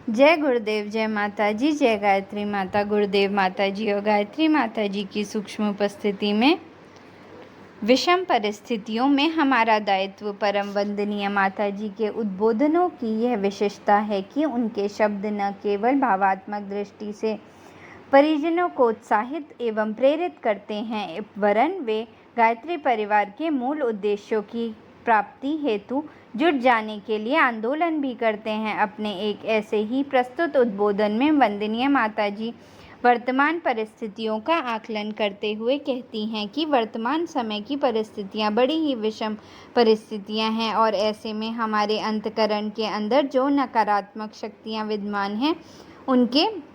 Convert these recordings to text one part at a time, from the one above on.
जय गुरुदेव, जय माता जी, जय गायत्री माता। गुरुदेव माता जी और गायत्री माता जी की सूक्ष्म उपस्थिति में विषम परिस्थितियों में हमारा दायित्व। परम वंदनीय माता जी के उद्बोधनों की यह विशेषता है कि उनके शब्द न केवल भावात्मक दृष्टि से परिजनों को उत्साहित एवं प्रेरित करते हैं, वरन वे गायत्री परिवार के मूल उद्देश्यों की प्राप्ति हेतु जुट जाने के लिए आंदोलन भी करते हैं। अपने एक ऐसे ही प्रस्तुत उद्बोधन में वंदनीय माता जी वर्तमान परिस्थितियों का आकलन करते हुए कहती हैं कि वर्तमान समय की परिस्थितियां बड़ी ही विषम परिस्थितियां हैं और ऐसे में हमारे अंतकरण के अंदर जो नकारात्मक शक्तियां विद्यमान हैं उनके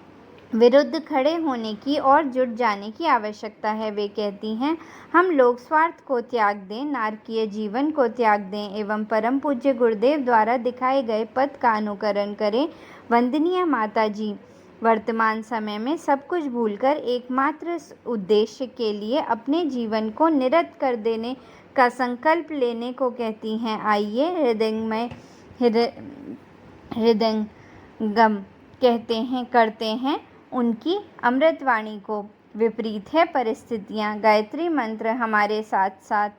विरुद्ध खड़े होने की और जुट जाने की आवश्यकता है। वे कहती हैं, हम लोग स्वार्थ को त्याग दें, नारकीय जीवन को त्याग दें एवं परम पूज्य गुरुदेव द्वारा दिखाए गए पथ का अनुकरण करें। वंदनीय माता जी वर्तमान समय में सब कुछ भूलकर एकमात्र उद्देश्य के लिए अपने जीवन को निरत कर देने का संकल्प लेने को कहती हैं। आइए हृदयंगम करते हैं उनकी अमृतवाणी को। विपरीत है परिस्थितियाँ। गायत्री मंत्र हमारे साथ साथ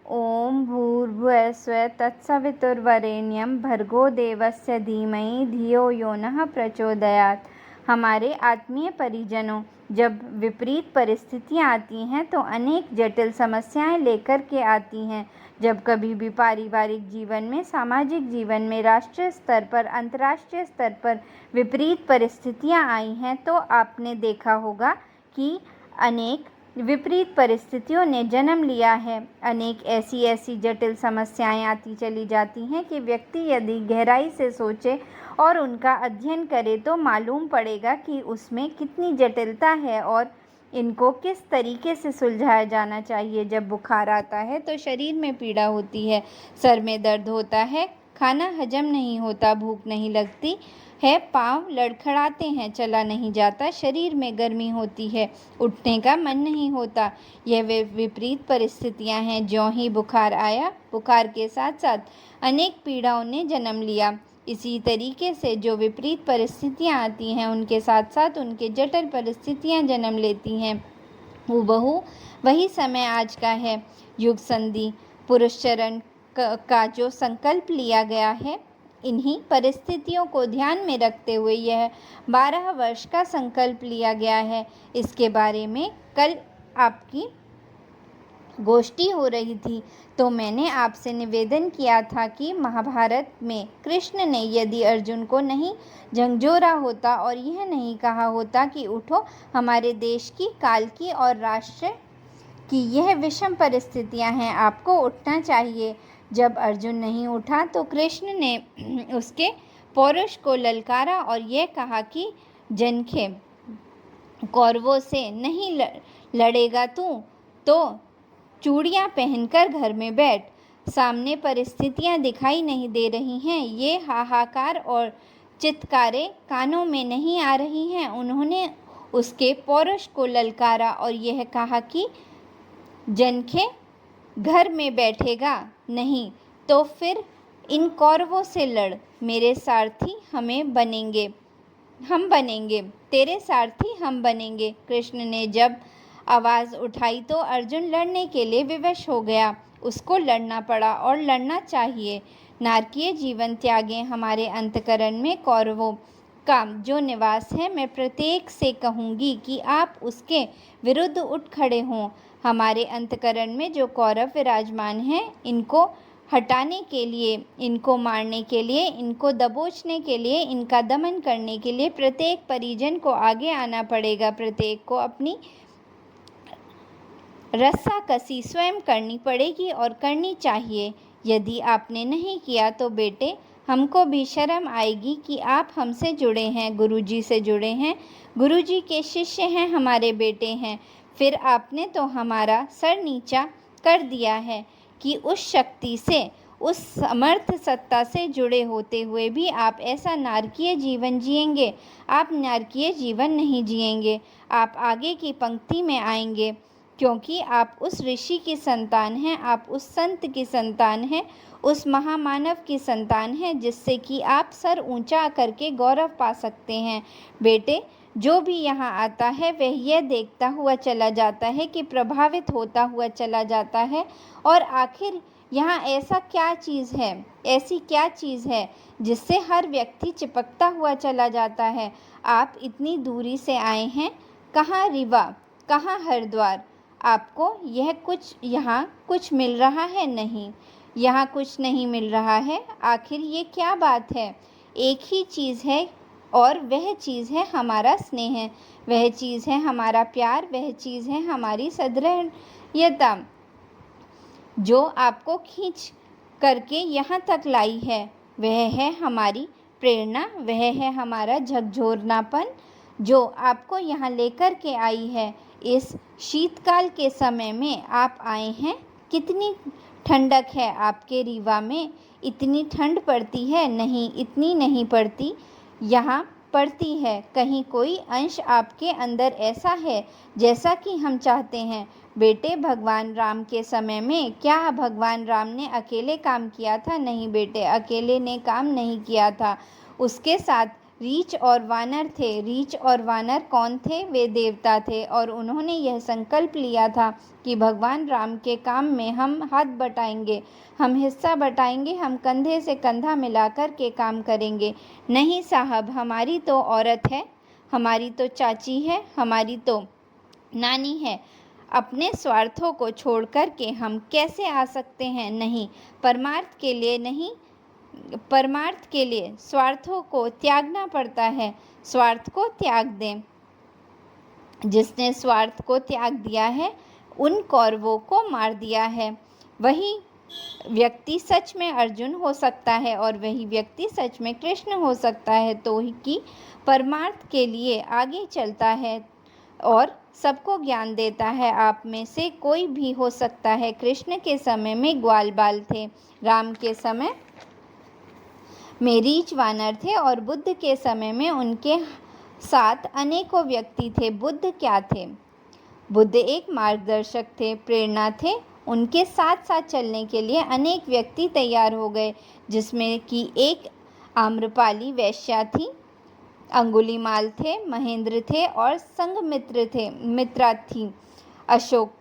ओम भूर्भुवः स्वः तत्सवितुर्वरेण्यं भर्गो देवस्य धीमहि धियो यो नः प्रचोदयात्। हमारे आत्मीय परिजनों, जब विपरीत परिस्थितियाँ आती हैं तो अनेक जटिल समस्याएं लेकर के आती हैं। जब कभी भी पारिवारिक जीवन में, सामाजिक जीवन में, राष्ट्रीय स्तर पर, अंतर्राष्ट्रीय स्तर पर विपरीत परिस्थितियां आई हैं तो आपने देखा होगा कि अनेक विपरीत परिस्थितियों ने जन्म लिया है। अनेक ऐसी जटिल समस्याएं आती चली जाती हैं कि व्यक्ति यदि गहराई से सोचे और उनका अध्ययन करे तो मालूम पड़ेगा कि उसमें कितनी जटिलता है और इनको किस तरीके से सुलझाया जाना चाहिए। जब बुखार आता है तो शरीर में पीड़ा होती है, सर में दर्द होता है, खाना हजम नहीं होता, भूख नहीं लगती है, पाँव लड़खड़ाते हैं, चला नहीं जाता, शरीर में गर्मी होती है, उठने का मन नहीं होता। यह वे विपरीत परिस्थितियां हैं। ज्यों ही बुखार आया, बुखार के साथ साथ अनेक पीड़ाओं ने जन्म लिया। इसी तरीके से जो विपरीत परिस्थितियां आती हैं उनके साथ साथ उनके जटिल परिस्थितियां जन्म लेती हैं। हूबहू वही समय आज का है। युग संधि पुरुष चरण का जो संकल्प लिया गया है, इन्हीं परिस्थितियों को ध्यान में रखते हुए यह 12 वर्ष का संकल्प लिया गया है। इसके बारे में कल आपकी गोष्ठी हो रही थी तो मैंने आपसे निवेदन किया था कि महाभारत में कृष्ण ने यदि अर्जुन को नहीं झंझोरा होता और यह नहीं कहा होता कि उठो, हमारे देश की, काल की और राष्ट्र की यह विषम परिस्थितियां हैं, आपको उठना चाहिए। जब अर्जुन नहीं उठा तो कृष्ण ने उसके पौरुष को ललकारा और यह कहा कि जनखे, कौरवों से नहीं लड़ेगा तू तो चूड़ियाँ पहनकर घर में बैठ। सामने परिस्थितियाँ दिखाई नहीं दे रही हैं, ये हाहाकार और चित्कारें कानों में नहीं आ रही हैं। उन्होंने उसके पौरुष को ललकारा और यह कहा कि जनखे, घर में बैठेगा नहीं तो फिर इन कौरवों से लड़, मेरे सारथी हम बनेंगे, तेरे सारथी हम बनेंगे। कृष्ण ने जब आवाज़ उठाई तो अर्जुन लड़ने के लिए विवश हो गया। उसको लड़ना पड़ा और लड़ना चाहिए। नारकीय जीवन त्यागें। हमारे अंतकरण में कौरवों का जो निवास है, मैं प्रत्येक से कहूँगी कि आप उसके विरुद्ध उठ खड़े हों। हमारे अंतकरण में जो कौरव विराजमान हैं, इनको हटाने के लिए, इनको मारने के लिए, इनको दबोचने के लिए, इनका दमन करने के लिए प्रत्येक परिजन को आगे आना पड़ेगा। प्रत्येक को अपनी रस्साकसी स्वयं करनी पड़ेगी और करनी चाहिए। यदि आपने नहीं किया तो बेटे, हमको भी शर्म आएगी कि आप हमसे जुड़े हैं, गुरुजी से जुड़े हैं, गुरुजी के शिष्य हैं, हमारे बेटे हैं। फिर आपने तो हमारा सर नीचा कर दिया है कि उस शक्ति से, उस समर्थ सत्ता से जुड़े होते हुए भी आप ऐसा नारकीय जीवन जिएंगे। आप नारकीय जीवन नहीं जिएंगे, आप आगे की पंक्ति में आएंगे, क्योंकि आप उस ऋषि की संतान हैं, आप उस संत की संतान हैं, उस महामानव की संतान हैं जिससे कि आप सर ऊंचा करके गौरव पा सकते हैं। बेटे, जो भी यहाँ आता है वह यह देखता हुआ चला जाता है कि प्रभावित होता हुआ चला जाता है, और आखिर यहाँ ऐसी क्या चीज़ है जिससे हर व्यक्ति चिपकता हुआ चला जाता है। आप इतनी दूरी से आए हैं, कहाँ रीवा, कहाँ हरिद्वार, आपको यहाँ कुछ मिल रहा है? नहीं, यहाँ कुछ नहीं मिल रहा है। आखिर ये क्या बात है? एक ही चीज़ है, और वह चीज़ है हमारा स्नेह, वह चीज़ है हमारा प्यार, वह चीज़ है हमारी सदृढ़ता जो आपको खींच करके यहाँ तक लाई है। वह है हमारी प्रेरणा, वह है हमारा झकझोरनापन जो आपको यहाँ लेकर के आई है। इस शीतकाल के समय में आप आए हैं। कितनी ठंडक है आपके रीवा में? इतनी ठंड पड़ती है? नहीं, इतनी नहीं पड़ती। यहाँ पड़ती है। कहीं कोई अंश आपके अंदर ऐसा है जैसा कि हम चाहते हैं। बेटे, भगवान राम के समय में क्या भगवान राम ने अकेले काम किया था? नहीं बेटे, अकेले ने काम नहीं किया था। उसके साथ रीछ और वानर थे। रीछ और वानर कौन थे? वे देवता थे, और उन्होंने यह संकल्प लिया था कि भगवान राम के काम में हम हाथ बटाएंगे, हम हिस्सा बटाएंगे, हम कंधे से कंधा मिलाकर के काम करेंगे। नहीं साहब, हमारी तो औरत है, हमारी तो चाची है, हमारी तो नानी है। अपने स्वार्थों को छोड़ कर के हम कैसे आ सकते हैं? नहीं, परमार्थ के लिए नहीं, परमार्थ के लिए स्वार्थों को त्यागना पड़ता है। स्वार्थ को त्याग दें। जिसने स्वार्थ को त्याग दिया है उन कौरवों को मार दिया है। वही व्यक्ति सच में अर्जुन हो सकता है, और वही व्यक्ति सच में कृष्ण हो सकता है, तो ही कि परमार्थ के लिए आगे चलता है और सबको ज्ञान देता है। आप में से कोई भी हो सकता है। कृष्ण के समय में ग्वाल बाल थे, राम के समय में रीछ वानर थे, और बुद्ध के समय में उनके साथ अनेकों व्यक्ति थे। बुद्ध क्या थे? बुद्ध एक मार्गदर्शक थे, प्रेरणा थे। उनके साथ साथ चलने के लिए अनेक व्यक्ति तैयार हो गए, जिसमें कि एक आम्रपाली वैश्या थी, अंगुलीमाल थे, महेंद्र थे, और मित्रा थी। अशोक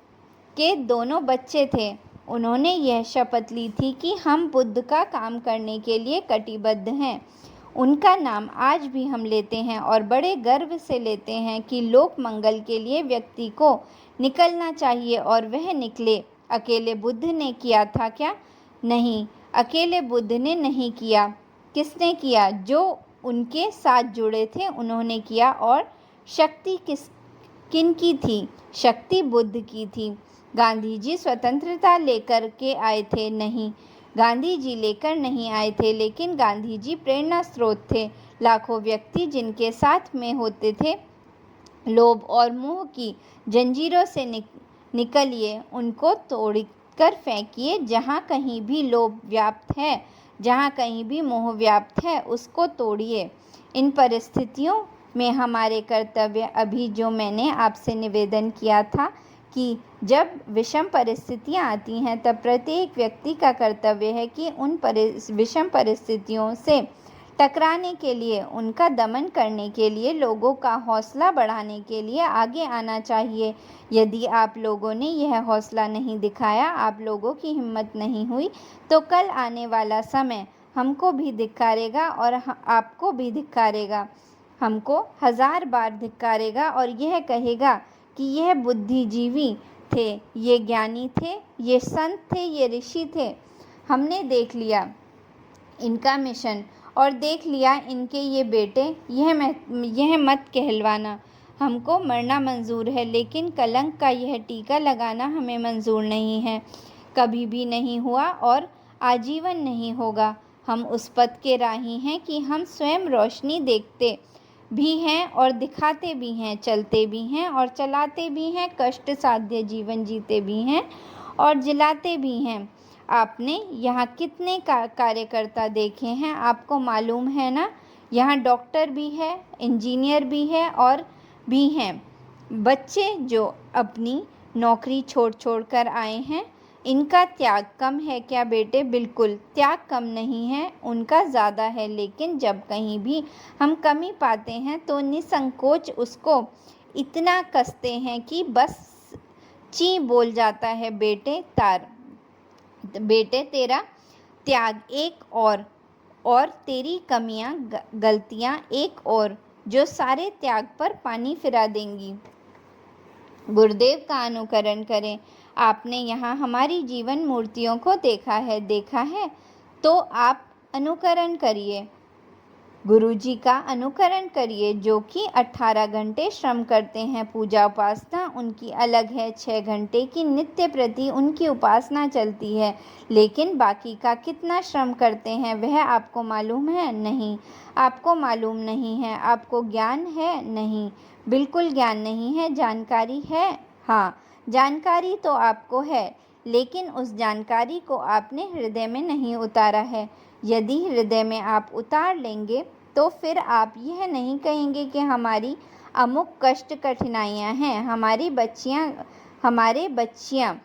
के दोनों बच्चे थे। उन्होंने यह शपथ ली थी कि हम बुद्ध का काम करने के लिए कटिबद्ध हैं। उनका नाम आज भी हम लेते हैं और बड़े गर्व से लेते हैं कि लोक मंगल के लिए व्यक्ति को निकलना चाहिए, और वह निकले। अकेले बुद्ध ने किया था क्या? नहीं, अकेले बुद्ध ने नहीं किया। किसने किया? जो उनके साथ जुड़े थे उन्होंने किया। और शक्ति किन की थी? शक्ति बुद्ध की थी। गांधी जी स्वतंत्रता लेकर के आए थे? नहीं, गांधी जी लेकर नहीं आए थे, लेकिन गांधी जी प्रेरणा स्रोत थे। लाखों व्यक्ति जिनके साथ में होते थे, लोभ और मोह की जंजीरों से निकलिए, उनको तोड़कर फेंकिए। जहाँ कहीं भी लोभ व्याप्त है, जहाँ कहीं भी मोह व्याप्त है, उसको तोड़िए। इन परिस्थितियों में हमारे कर्तव्य, अभी जो मैंने आपसे निवेदन किया था कि जब विषम परिस्थितियाँ आती हैं तब प्रत्येक व्यक्ति का कर्तव्य है कि उन विषम परिस्थितियों से टकराने के लिए, उनका दमन करने के लिए, लोगों का हौसला बढ़ाने के लिए आगे आना चाहिए। यदि आप लोगों ने यह हौसला नहीं दिखाया, आप लोगों की हिम्मत नहीं हुई, तो कल आने वाला समय हमको भी धिक्कारेगा और आपको भी धिक्कारेगा। हमको 1000 बार धिक्कारेगा और यह कहेगा कि यह बुद्धिजीवी थे, ये ज्ञानी थे, ये संत थे, ये ऋषि थे। हमने देख लिया इनका मिशन और देख लिया इनके ये बेटे। यह मत कहलवाना। हमको मरना मंजूर है, लेकिन कलंक का यह टीका लगाना हमें मंजूर नहीं है। कभी भी नहीं हुआ और आजीवन नहीं होगा। हम उस पथ के राही हैं कि हम स्वयं रोशनी देखते भी हैं और दिखाते भी हैं, चलते भी हैं और चलाते भी हैं, कष्ट साध्य जीवन जीते भी हैं और जिलाते भी हैं। आपने यहाँ कितने कार्यकर्ता देखे हैं, आपको मालूम है ना? यहाँ डॉक्टर भी है, इंजीनियर भी है और भी हैं बच्चे जो अपनी नौकरी छोड़ कर आए हैं। इनका त्याग कम है क्या बेटे? बिल्कुल त्याग कम नहीं है, उनका ज़्यादा है। लेकिन जब कहीं भी हम कमी पाते हैं तो निसंकोच उसको इतना कसते हैं कि बस ची बोल जाता है। बेटे तेरा त्याग एक और तेरी कमियां गलतियां एक और, जो सारे त्याग पर पानी फिरा देंगी। गुरुदेव का अनुकरण करें। आपने यहाँ हमारी जीवन मूर्तियों को देखा है तो आप अनुकरण करिए, गुरुजी का अनुकरण करिए, जो कि 18 घंटे श्रम करते हैं। पूजा उपासना उनकी अलग है, 6 घंटे की नित्य प्रति उनकी उपासना चलती है। लेकिन बाकी का कितना श्रम करते हैं वह आपको मालूम है? नहीं, आपको मालूम नहीं है। आपको ज्ञान है? नहीं, बिल्कुल ज्ञान नहीं है। जानकारी है? हाँ, जानकारी तो आपको है, लेकिन उस जानकारी को आपने हृदय में नहीं उतारा है। यदि हृदय में आप उतार लेंगे तो फिर आप यह नहीं कहेंगे कि हमारी अमुक कष्ट कठिनाइयाँ हैं, हमारे बच्चियाँ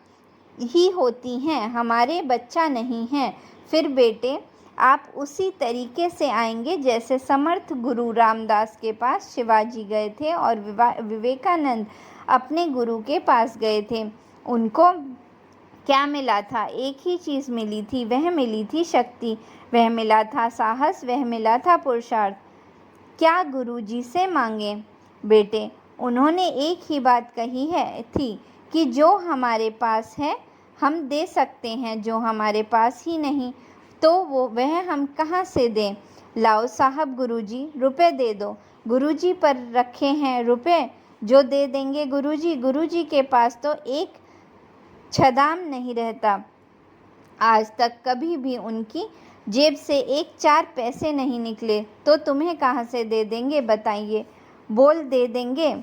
ही होती हैं, हमारे बच्चा नहीं हैं। फिर बेटे आप उसी तरीके से आएंगे जैसे समर्थ गुरु रामदास के पास शिवाजी गए थे और विवेकानंद अपने गुरु के पास गए थे। उनको क्या मिला था? एक ही चीज़ मिली थी, वह मिली थी शक्ति, वह मिला था साहस, वह मिला था पुरुषार्थ। क्या गुरुजी से मांगे? बेटे उन्होंने एक ही बात कही थी कि जो हमारे पास है हम दे सकते हैं, जो हमारे पास ही नहीं तो वह हम कहाँ से दें? लाओ साहब गुरुजी, रुपए दे दो। गुरुजी पर रखे हैं रुपए, जो दे देंगे गुरुजी। गुरुजी के पास तो एक छदाम नहीं रहता। आज तक कभी भी उनकी जेब से 1-4 पैसे नहीं निकले, तो तुम्हें कहाँ से दे देंगे बताइए? बोल दे देंगे?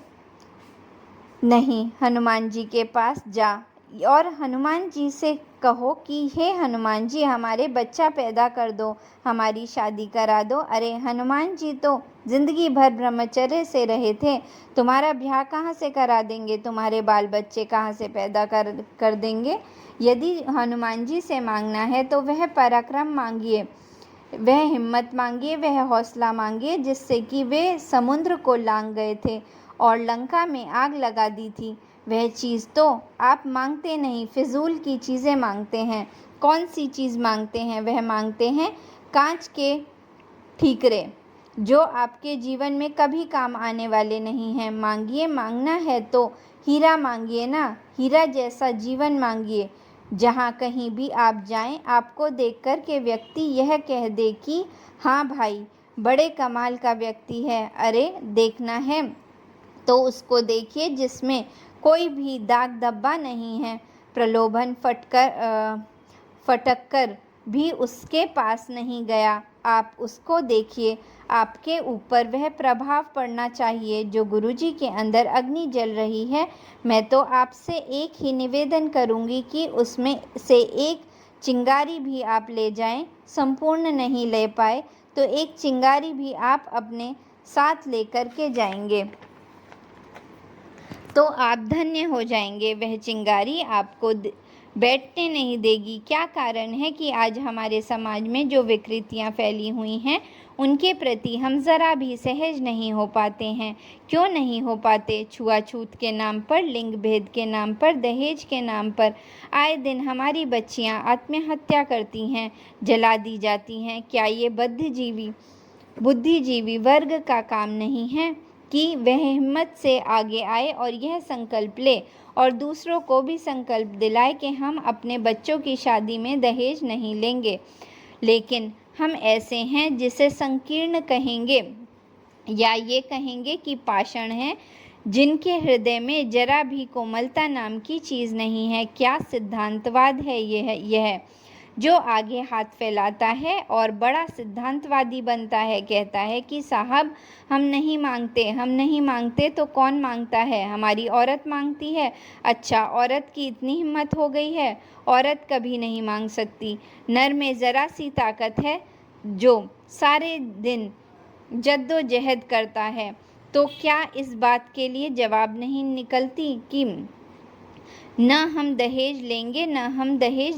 नहीं, हनुमान जी के पास जा और हनुमान जी से कहो कि हे हनुमान जी, हमारे बच्चा पैदा कर दो, हमारी शादी करा दो। अरे हनुमान जी तो जिंदगी भर ब्रह्मचर्य से रहे थे, तुम्हारा ब्याह कहाँ से करा देंगे? तुम्हारे बाल बच्चे कहाँ से पैदा कर देंगे? यदि हनुमान जी से मांगना है तो वह पराक्रम मांगिए, वह हिम्मत मांगिए, वह हौसला मांगिए जिससे कि वे समुद्र को लांघ गए थे और लंका में आग लगा दी थी। वह चीज़ तो आप मांगते नहीं, फिजूल की चीज़ें मांगते हैं। कौन सी चीज़ मांगते हैं? वह मांगते हैं कांच के ठीकरे, जो आपके जीवन में कभी काम आने वाले नहीं हैं। मांगिए, मांगना है तो हीरा मांगिए ना, हीरा जैसा जीवन मांगिए, जहाँ कहीं भी आप जाएं आपको देख कर के व्यक्ति यह कह दे कि हाँ भाई, बड़े कमाल का व्यक्ति है। अरे देखना है तो उसको देखिए जिसमें कोई भी दाग धब्बा नहीं है, प्रलोभन फटक कर भी उसके पास नहीं गया। आप उसको देखिए, आपके ऊपर वह प्रभाव पड़ना चाहिए जो गुरुजी के अंदर अग्नि जल रही है। मैं तो आपसे एक ही निवेदन करूंगी कि उसमें से एक चिंगारी भी आप ले जाएं। संपूर्ण नहीं ले पाए तो एक चिंगारी भी आप अपने साथ लेकर के जाएंगे तो आप धन्य हो जाएंगे। वह चिंगारी आपको बैठने नहीं देगी। क्या कारण है कि आज हमारे समाज में जो विकृतियां फैली हुई हैं उनके प्रति हम ज़रा भी सहज नहीं हो पाते हैं? क्यों नहीं हो पाते? छुआछूत के नाम पर, लिंग भेद के नाम पर, दहेज के नाम पर आए दिन हमारी बच्चियां आत्महत्या करती हैं, जला दी जाती हैं। क्या ये बुद्धिजीवी वर्ग का काम नहीं है कि वह हिम्मत से आगे आए और यह संकल्प ले और दूसरों को भी संकल्प दिलाए कि हम अपने बच्चों की शादी में दहेज नहीं लेंगे? लेकिन हम ऐसे हैं जिसे संकीर्ण कहेंगे या ये कहेंगे कि पाषाण हैं, जिनके हृदय में जरा भी कोमलता नाम की चीज़ नहीं है। क्या सिद्धांतवाद है यह जो आगे हाथ फैलाता है और बड़ा सिद्धांतवादी बनता है, कहता है कि साहब हम नहीं मांगते तो कौन मांगता है? हमारी औरत मांगती है। अच्छा, औरत की इतनी हिम्मत हो गई है? औरत कभी नहीं मांग सकती। नर में ज़रा सी ताकत है जो सारे दिन जद्दोजहद करता है। तो क्या इस बात के लिए जवाब नहीं निकलती कि न हम दहेज लेंगे, न हम दहेज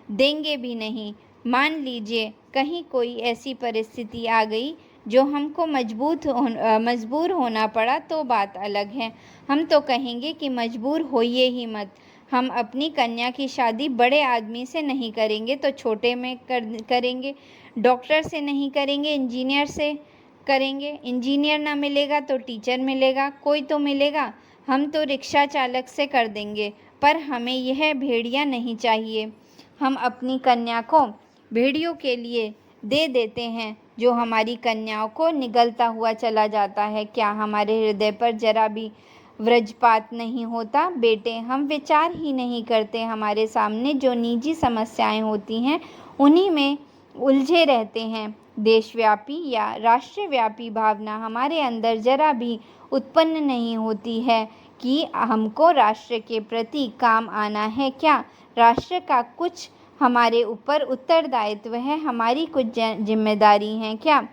देंगे भी नहीं। मान लीजिए कहीं कोई ऐसी परिस्थिति आ गई जो हमको मजबूर होना पड़ा तो बात अलग है। हम तो कहेंगे कि मजबूर होइए ही मत। हम अपनी कन्या की शादी बड़े आदमी से नहीं करेंगे तो छोटे में करेंगे। डॉक्टर से नहीं करेंगे, इंजीनियर से करेंगे। इंजीनियर ना मिलेगा तो टीचर मिलेगा, कोई तो मिलेगा। हम तो रिक्शा चालक से कर देंगे, पर हमें यह भेड़िया नहीं चाहिए। हम अपनी कन्या को भेड़ियों के लिए दे देते हैं, जो हमारी कन्याओं को निगलता हुआ चला जाता है। क्या हमारे हृदय पर जरा भी वज्रपात नहीं होता? बेटे, हम विचार ही नहीं करते। हमारे सामने जो निजी समस्याएं होती हैं उन्हीं में उलझे रहते हैं। देशव्यापी या राष्ट्रव्यापी भावना हमारे अंदर जरा भी उत्पन्न नहीं होती है कि हमको राष्ट्र के प्रति काम आना है। क्या राष्ट्र का कुछ हमारे ऊपर उत्तरदायित्व है? हमारी कुछ जिम्मेदारी हैं क्या?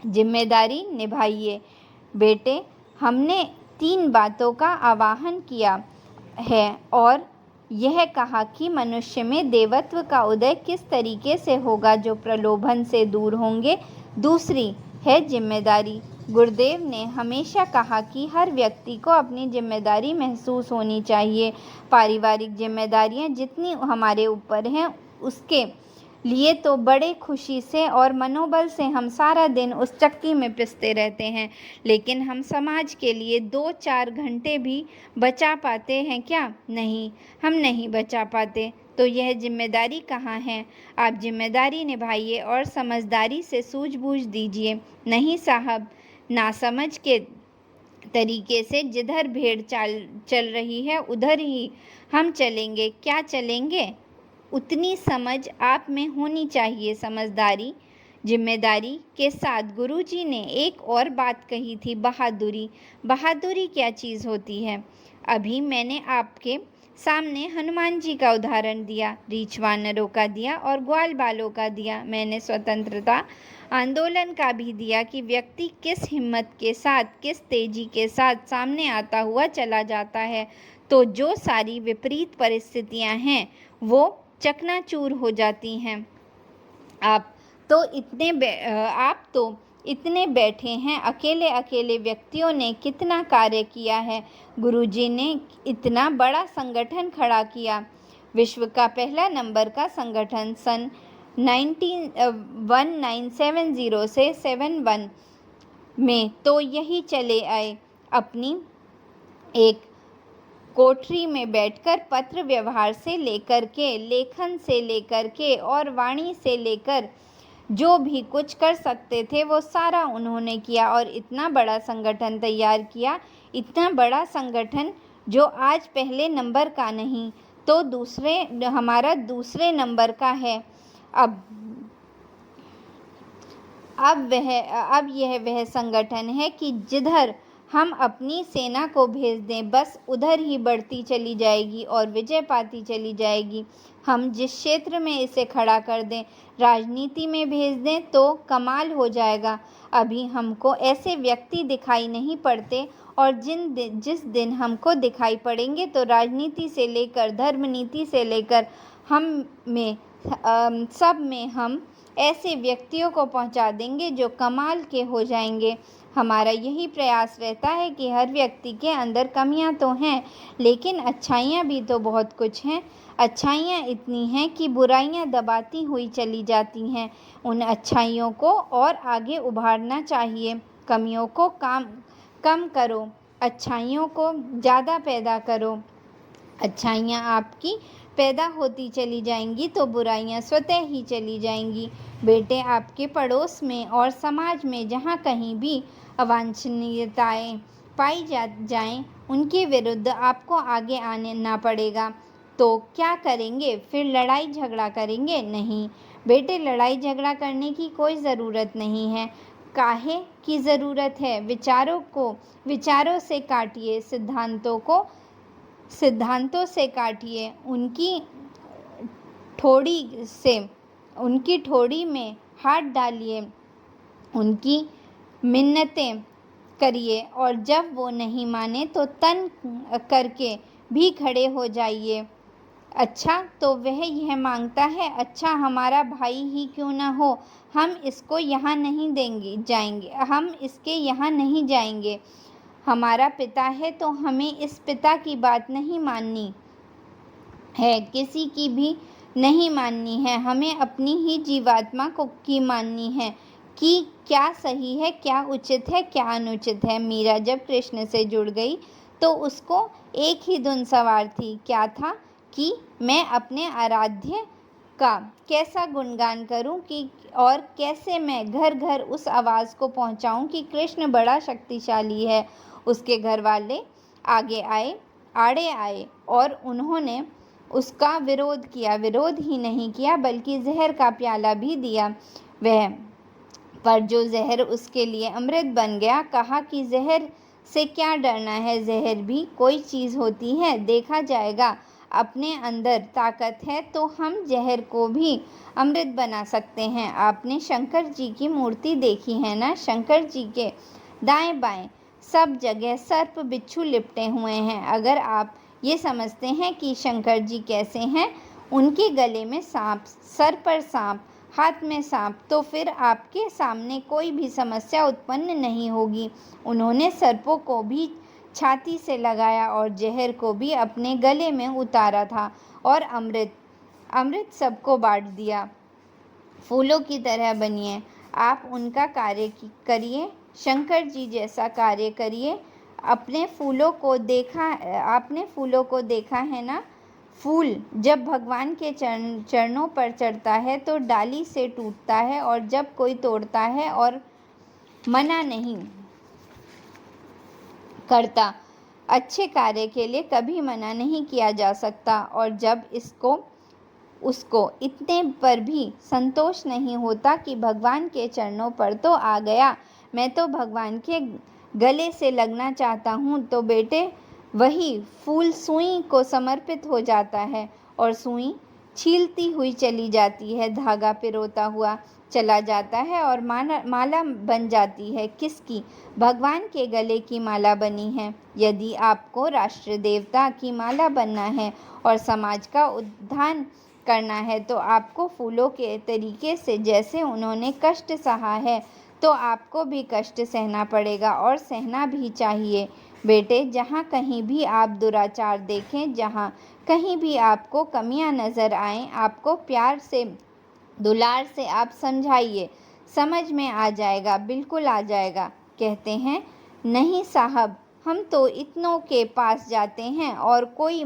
जिम्मेदारी निभाइए। बेटे, हमने 3 बातों का आह्वान किया है और यह कहा कि मनुष्य में देवत्व का उदय किस तरीके से होगा, जो प्रलोभन से दूर होंगे। दूसरी है जिम्मेदारी। गुरुदेव ने हमेशा कहा कि हर व्यक्ति को अपनी जिम्मेदारी महसूस होनी चाहिए। पारिवारिक जिम्मेदारियां जितनी हमारे ऊपर हैं उसके लिए तो बड़े खुशी से और मनोबल से हम सारा दिन उस चक्की में पिसते रहते हैं, लेकिन हम समाज के लिए 2-4 घंटे भी बचा पाते हैं क्या? नहीं, हम नहीं बचा पाते। तो यह जिम्मेदारी कहाँ है? आप जिम्मेदारी निभाइए और समझदारी से सूझबूझ दीजिए। नहीं साहब, नासमझ के तरीके से जिधर भेड़ चल रही है उधर ही हम चलेंगे। क्या चलेंगे? उतनी समझ आप में होनी चाहिए। समझदारी, जिम्मेदारी के साथ गुरुजी ने एक और बात कही थी, बहादुरी। बहादुरी क्या चीज़ होती है? अभी मैंने आपके सामने हनुमान जी का उदाहरण दिया, रीछ वानरों का दिया और ग्वाल बालों का दिया। मैंने स्वतंत्रता आंदोलन का भी दिया कि व्यक्ति किस हिम्मत के साथ, किस तेजी के साथ सामने आता हुआ चला जाता है। तो जो सारी विपरीत परिस्थितियां हैं वो चकनाचूर हो जाती हैं। आप तो इतने बैठे हैं। अकेले अकेले व्यक्तियों ने कितना कार्य किया है। गुरुजी ने इतना बड़ा संगठन खड़ा किया, विश्व का पहला नंबर का संगठन सन 1970 से 71 में तो यही चले आए। अपनी एक कोठरी में बैठकर पत्र व्यवहार से लेकर के, लेखन से लेकर के और वाणी से लेकर जो भी कुछ कर सकते थे वो सारा उन्होंने किया और इतना बड़ा संगठन तैयार किया। इतना बड़ा संगठन जो आज पहले नंबर का नहीं तो हमारा दूसरे नंबर का है। अब यह वह संगठन है कि जिधर हम अपनी सेना को भेज दें बस उधर ही बढ़ती चली जाएगी और विजय पाती चली जाएगी। हम जिस क्षेत्र में इसे खड़ा कर दें, राजनीति में भेज दें तो कमाल हो जाएगा। अभी हमको ऐसे व्यक्ति दिखाई नहीं पड़ते और जिस दिन हमको दिखाई पड़ेंगे तो राजनीति से लेकर धर्म नीति से लेकर सब में हम ऐसे व्यक्तियों को पहुंचा देंगे जो कमाल के हो जाएंगे। हमारा यही प्रयास रहता है कि हर व्यक्ति के अंदर कमियां तो हैं, लेकिन अच्छाइयां भी तो बहुत कुछ हैं। अच्छाइयां इतनी हैं कि बुराइयां दबाती हुई चली जाती हैं। उन अच्छाइयों को और आगे उभारना चाहिए। कमियों को कम करो, अच्छाइयों को ज़्यादा पैदा करो। अच्छाइयाँ आपकी पैदा होती चली जाएंगी तो बुराइयाँ स्वतः ही चली जाएंगी। बेटे, आपके पड़ोस में और समाज में जहाँ कहीं भी अवांछनीयताएं पाई जाएं, उनके विरुद्ध आपको आगे आना पड़ेगा। तो क्या करेंगे? फिर लड़ाई झगड़ा करेंगे? नहीं बेटे, लड़ाई झगड़ा करने की कोई ज़रूरत नहीं है। काहे की ज़रूरत है? विचारों से काटिए, सिद्धांतों से काटिए। उनकी ठोड़ी में हाथ डालिए, उनकी मिन्नतें करिए और जब वो नहीं माने तो तन करके भी खड़े हो जाइए। अच्छा, तो वह यह मांगता है, अच्छा हमारा भाई ही क्यों न हो, हम इसको यहाँ नहीं देंगे जाएंगे हम इसके यहाँ नहीं जाएंगे। हमारा पिता है तो हमें इस पिता की बात नहीं माननी है, किसी की भी नहीं माननी है, हमें अपनी ही जीवात्मा को की माननी है कि क्या सही है, क्या उचित है, क्या अनुचित है। मीरा जब कृष्ण से जुड़ गई तो उसको एक ही धुन सवार थी, क्या था कि मैं अपने आराध्य का कैसा गुणगान करूं कि और कैसे मैं घर घर उस आवाज़ को पहुंचाऊं कि कृष्ण बड़ा शक्तिशाली है। उसके घर वाले आड़े आए और उन्होंने उसका विरोध किया, विरोध ही नहीं किया बल्कि जहर का प्याला भी दिया। वह पर जो जहर उसके लिए अमृत बन गया, कहा कि जहर से क्या डरना है, जहर भी कोई चीज़ होती है, देखा जाएगा। अपने अंदर ताकत है तो हम जहर को भी अमृत बना सकते हैं। आपने शंकर जी की मूर्ति देखी है ना, शंकर जी के दाएं बाएं सब जगह सर्प बिच्छू लिपटे हुए हैं। अगर आप ये समझते हैं कि शंकर जी कैसे हैं, उनके गले में सांप, सर पर सांप, हाथ में सांप, तो फिर आपके सामने कोई भी समस्या उत्पन्न नहीं होगी। उन्होंने सर्पों को भी छाती से लगाया और जहर को भी अपने गले में उतारा था और अमृत सबको बांट दिया। फूलों की तरह बनिए, आप उनका कार्य करिए, शंकर जी जैसा कार्य करिए। आपने फूलों को देखा है ना, फूल जब भगवान के चरणों पर चढ़ता है तो डाली से टूटता है, और जब कोई तोड़ता है और मना नहीं करता, अच्छे कार्य के लिए कभी मना नहीं किया जा सकता। और जब उसको इतने पर भी संतोष नहीं होता कि भगवान के चरणों पर तो आ गया, मैं तो भगवान के गले से लगना चाहता हूँ, तो बेटे वही फूल सुई को समर्पित हो जाता है और सुई छीलती हुई चली जाती है, धागा पिरोता हुआ चला जाता है और माला बन जाती है। किसकी? भगवान के गले की माला बनी है। यदि आपको राष्ट्र देवता की माला बनना है और समाज का उद्धार करना है तो आपको फूलों के तरीके से, जैसे उन्होंने कष्ट सहा है, तो आपको भी कष्ट सहना पड़ेगा और सहना भी चाहिए। बेटे, जहाँ कहीं भी आप दुराचार देखें, जहाँ कहीं भी आपको कमियां नज़र आएं, आपको प्यार से, दुलार से आप समझाइए, समझ में आ जाएगा, बिल्कुल आ जाएगा। कहते हैं, नहीं साहब, हम तो इतनों के पास जाते हैं और कोई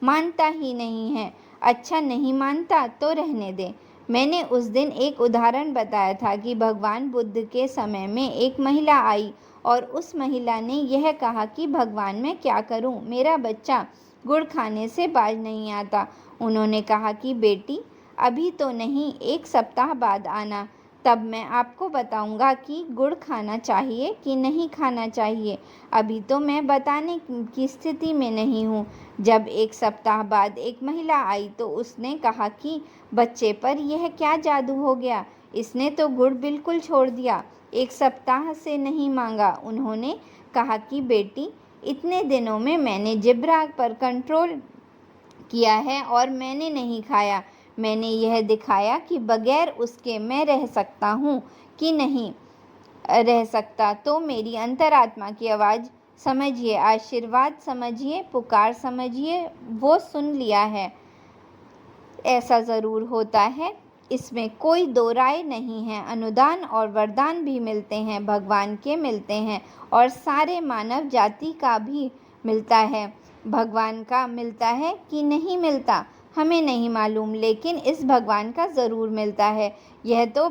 मानता ही नहीं है। अच्छा, नहीं मानता तो रहने दे। मैंने उस दिन एक उदाहरण बताया था कि भगवान बुद्ध के समय में एक महिला आई और उस महिला ने यह कहा कि भगवान, मैं क्या करूं, मेरा बच्चा गुड़ खाने से बाज नहीं आता। उन्होंने कहा कि बेटी, अभी तो नहीं, 1 सप्ताह बाद आना, तब मैं आपको बताऊंगा कि गुड़ खाना चाहिए कि नहीं खाना चाहिए। अभी तो मैं बताने की स्थिति में नहीं हूँ। जब 1 सप्ताह बाद एक महिला आई तो उसने कहा कि बच्चे पर यह क्या जादू हो गया, इसने तो गुड़ बिल्कुल छोड़ दिया, 1 सप्ताह से नहीं मांगा। उन्होंने कहा कि बेटी, इतने दिनों में मैंने जिब्रा पर कंट्रोल किया है और मैंने नहीं खाया। मैंने यह दिखाया कि बगैर उसके मैं रह सकता हूँ कि नहीं रह सकता। तो मेरी अंतरात्मा की आवाज़ समझिए, आशीर्वाद समझिए, पुकार समझिए, वो सुन लिया है। ऐसा ज़रूर होता है, इसमें कोई दो राय नहीं है। अनुदान और वरदान भी मिलते हैं, भगवान के मिलते हैं और सारे मानव जाति का भी मिलता है। भगवान का मिलता है कि नहीं मिलता, हमें नहीं मालूम, लेकिन इस भगवान का ज़रूर मिलता है। यह जो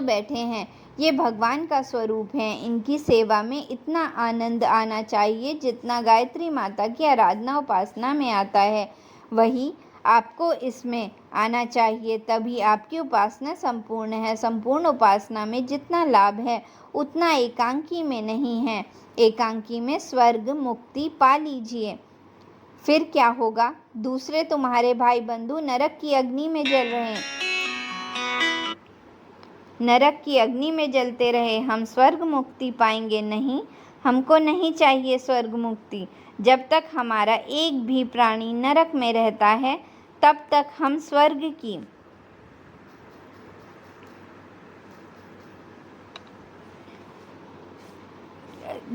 बैठे हैं ये भगवान का स्वरूप है। इनकी सेवा में इतना आनंद आना चाहिए जितना गायत्री माता की आराधना उपासना में आता है, वही आपको इसमें आना चाहिए, तभी आपकी उपासना संपूर्ण है। संपूर्ण उपासना में जितना लाभ है उतना एकांकी में नहीं है। एकांकी में स्वर्ग मुक्ति पा लीजिए, फिर क्या होगा? दूसरे तुम्हारे भाई बंधु नरक की अग्नि में जल रहे, नरक की अग्नि में जलते रहे, हम स्वर्ग मुक्ति पाएंगे नहीं। हमको नहीं चाहिए स्वर्ग मुक्ति। जब तक हमारा एक भी प्राणी नरक में रहता है तब तक हम स्वर्ग की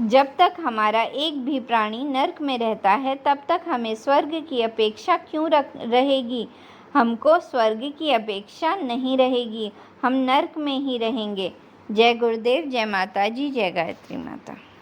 जब तक हमारा एक भी प्राणी नर्क में रहता है तब तक हमें स्वर्ग की अपेक्षा क्यों रहेगी। हमको स्वर्ग की अपेक्षा नहीं रहेगी, हम नर्क में ही रहेंगे। जय गुरुदेव, जय माता जी, जय गायत्री माता।